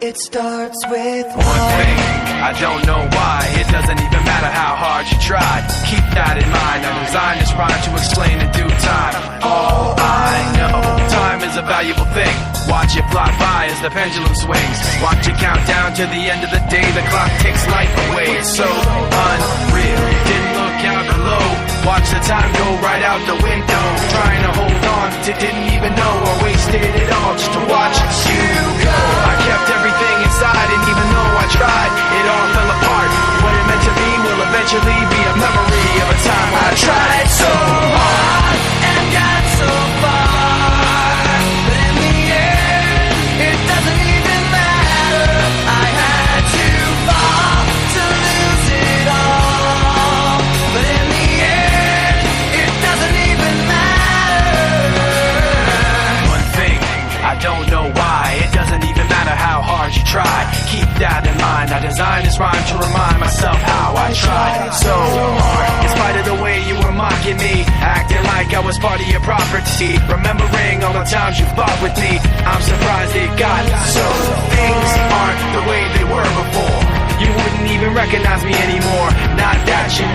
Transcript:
It starts with one thing, I don't know why. It doesn't even matter how hard you try. Keep that in mind. I designed this rhyme to explain in due time. All I know, time is a valuable thing. Watch it fly by as the pendulum swings. Watch it count down to the end of the day. The clock takes life away. It's so unreal. Didn't look out below. Watch the time go right out the window. Trying to hold on to didn't even know, or wasted it all just to watch you go. I kept everything inside, and even though I tried, it all fell apart. What it meant to be will eventually be a memory of a time I tried so hard and got so far, but in the end, it doesn't even matter. I had to fall to lose it all, but in the end, it doesn't even matter. One thing, I don't know why. It doesn't even matter how hard you try. Keep that in mind. I designed this rhyme to remind myself how I tried so hard. In spite of the way you were mocking me, acting like I was part of your property, remembering all the times you fought with me, I'm surprised it got so. Things aren't the way they were before. You wouldn't even recognize me anymore. Not that you